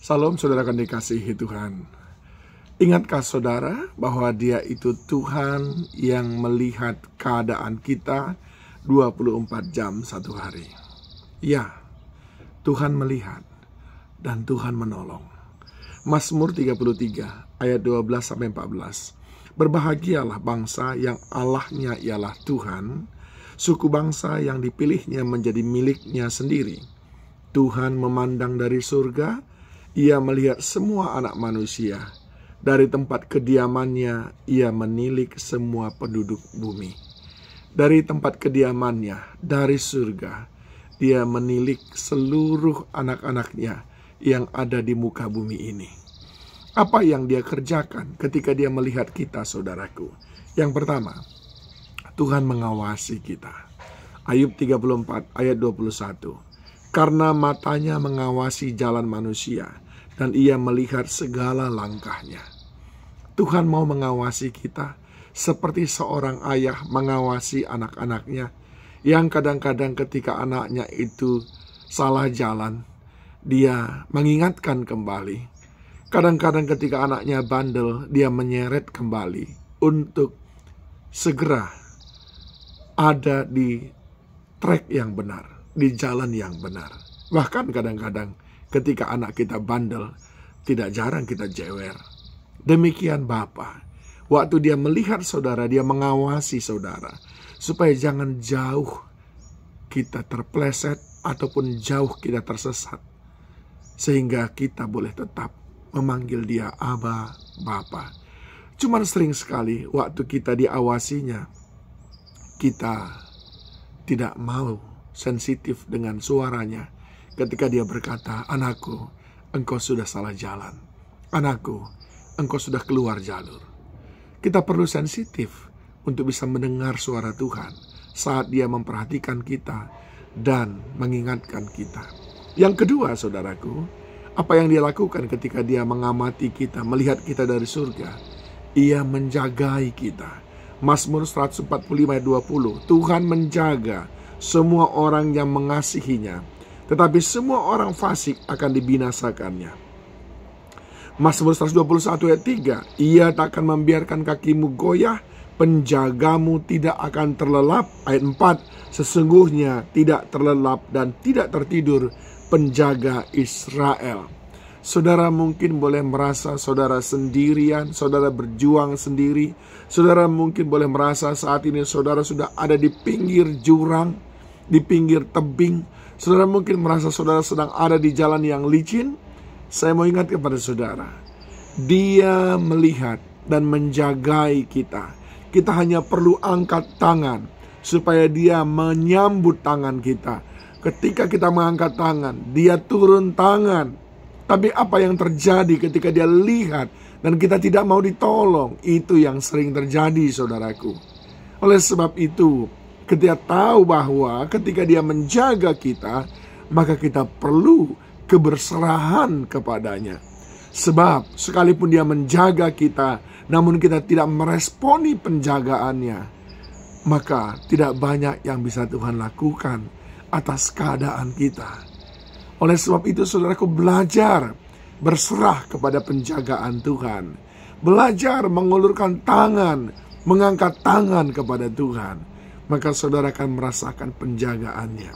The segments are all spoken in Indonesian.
Salam saudara akan dikasihi Tuhan. Ingatkah saudara bahwa Dia itu Tuhan yang melihat keadaan kita 24 jam satu hari? Ya, Tuhan melihat dan Tuhan menolong. Mazmur 33 ayat 12-14. Berbahagialah bangsa yang Allahnya ialah Tuhan, suku bangsa yang dipilihnya menjadi miliknya sendiri. Tuhan memandang dari surga, Ia melihat semua anak manusia. Dari tempat kediamannya, Ia menilik semua penduduk bumi. Dari tempat kediamannya, dari surga, Dia menilik seluruh anak-anaknya yang ada di muka bumi ini. Apa yang Dia kerjakan ketika Dia melihat kita, saudaraku? Yang pertama, Tuhan mengawasi kita. Ayub 34 ayat 21. Karena matanya mengawasi jalan manusia, dan Ia melihat segala langkahnya. Tuhan mau mengawasi kita seperti seorang ayah mengawasi anak-anaknya, yang kadang-kadang ketika anaknya itu salah jalan, Dia mengingatkan kembali. Kadang-kadang ketika anaknya bandel, Dia menyeret kembali untuk segera ada di trek yang benar, di jalan yang benar. Bahkan kadang-kadang ketika anak kita bandel, tidak jarang kita jewer. Demikian Bapa, waktu Dia melihat saudara, Dia mengawasi saudara, supaya jangan jauh kita terpleset ataupun jauh kita tersesat, sehingga kita boleh tetap memanggil Dia Aba, Bapa. Cuman sering sekali waktu kita diawasinya, kita tidak mau sensitif dengan suaranya. Ketika Dia berkata, anakku, engkau sudah salah jalan. Anakku, engkau sudah keluar jalur. Kita perlu sensitif untuk bisa mendengar suara Tuhan saat Dia memperhatikan kita dan mengingatkan kita. Yang kedua, saudaraku, apa yang Dia lakukan ketika Dia mengamati kita, melihat kita dari surga? Ia menjagai kita. Mazmur 145 ayat 20. Tuhan menjaga semua orang yang mengasihinya, tetapi semua orang fasik akan dibinasakannya. Mazmur 121 ayat 3. Ia tak akan membiarkan kakimu goyah, penjagamu tidak akan terlelap. Ayat 4. Sesungguhnya tidak terlelap dan tidak tertidur penjaga Israel. Saudara mungkin boleh merasa saudara sendirian, saudara berjuang sendiri. Saudara mungkin boleh merasa saat ini saudara sudah ada di pinggir jurang, di pinggir tebing. Saudara mungkin merasa saudara sedang ada di jalan yang licin. Saya mau ingat kepada saudara, Dia melihat dan menjagai kita. Kita hanya perlu angkat tangan supaya Dia menyambut tangan kita. Ketika kita mengangkat tangan, Dia turun tangan. Tapi apa yang terjadi ketika Dia lihat dan kita tidak mau ditolong? Itu yang sering terjadi, saudaraku. Oleh sebab itu, kita tahu bahwa ketika Dia menjaga kita, maka kita perlu keberserahan kepadanya. Sebab sekalipun Dia menjaga kita, namun kita tidak meresponi penjagaannya, maka tidak banyak yang bisa Tuhan lakukan atas keadaan kita. Oleh sebab itu, saudaraku, belajar berserah kepada penjagaan Tuhan. Belajar mengulurkan tangan, mengangkat tangan kepada Tuhan. Maka saudara akan merasakan penjagaannya.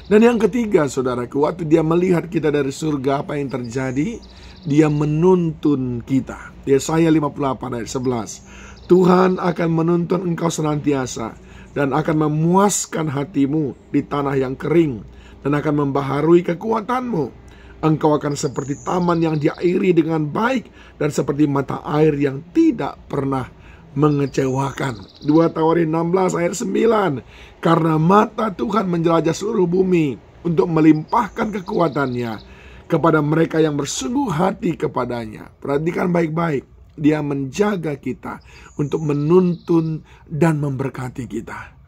Dan yang ketiga, saudaraku, waktu Dia melihat kita dari surga, apa yang terjadi? Dia menuntun kita. Yesaya 58 ayat 11. Tuhan akan menuntun engkau senantiasa, dan akan memuaskan hatimu di tanah yang kering, dan akan membaharui kekuatanmu. Engkau akan seperti taman yang diairi dengan baik, dan seperti mata air yang tidak pernah mengecewakan. 2 Tawarin 16 ayat 9. Karena mata Tuhan menjelajah seluruh bumi untuk melimpahkan kekuatannya kepada mereka yang bersungguh hati kepadanya. Perhatikan baik-baik. Dia menjaga kita untuk menuntun dan memberkati kita.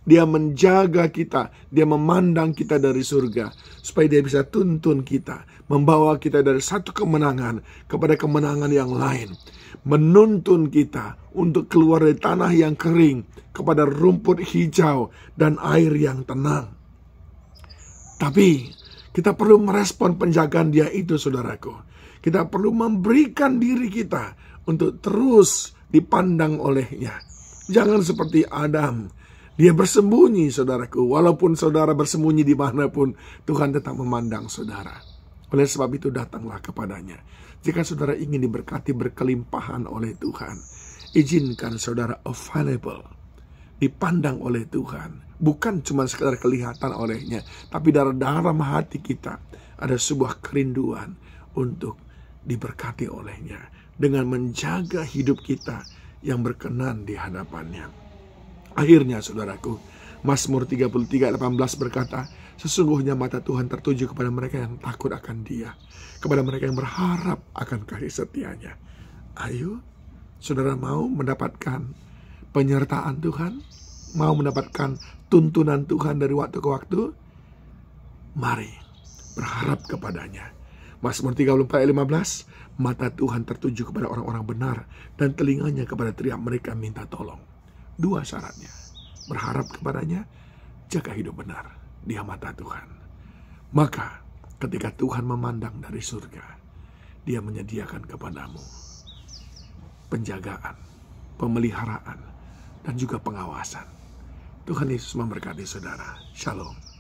Dia menjaga kita, Dia memandang kita dari surga, supaya Dia bisa tuntun kita, membawa kita dari satu kemenangan kepada kemenangan yang lain. Menuntun kita untuk keluar dari tanah yang kering kepada rumput hijau dan air yang tenang. Tapi Kita perlu merespon penjagaan Dia itu, saudaraku. Kita perlu memberikan diri kita untuk terus dipandang oleh-Nya. Jangan seperti Adam. Dia bersembunyi, saudaraku. Walaupun saudara bersembunyi dimanapun, Tuhan tetap memandang saudara. Oleh sebab itu datanglah kepadanya. Jika saudara ingin diberkati berkelimpahan oleh Tuhan, izinkan saudara available, dipandang oleh Tuhan. Bukan cuma sekedar kelihatan oleh-Nya, tapi dalam hati kita ada sebuah kerinduan untuk diberkati oleh-Nya, dengan menjaga hidup kita yang berkenan di hadapan-Nya. Akhirnya saudaraku, Mazmur 33:18 berkata, sesungguhnya mata Tuhan tertuju kepada mereka yang takut akan Dia, kepada mereka yang berharap akan kasih setia-Nya. Ayo, saudara mau mendapatkan penyertaan Tuhan? Mau mendapatkan tuntunan Tuhan dari waktu ke waktu? Mari berharap kepadanya. Mazmur 34:15, mata Tuhan tertuju kepada orang-orang benar dan telinganya kepada teriak mereka minta tolong. Dua syaratnya, berharap kepadanya, jaga hidup benar. Dia mata Tuhan. Maka ketika Tuhan memandang dari surga, Dia menyediakan kepadamu penjagaan, pemeliharaan, dan juga pengawasan. Tuhan Yesus memberkati saudara. Shalom.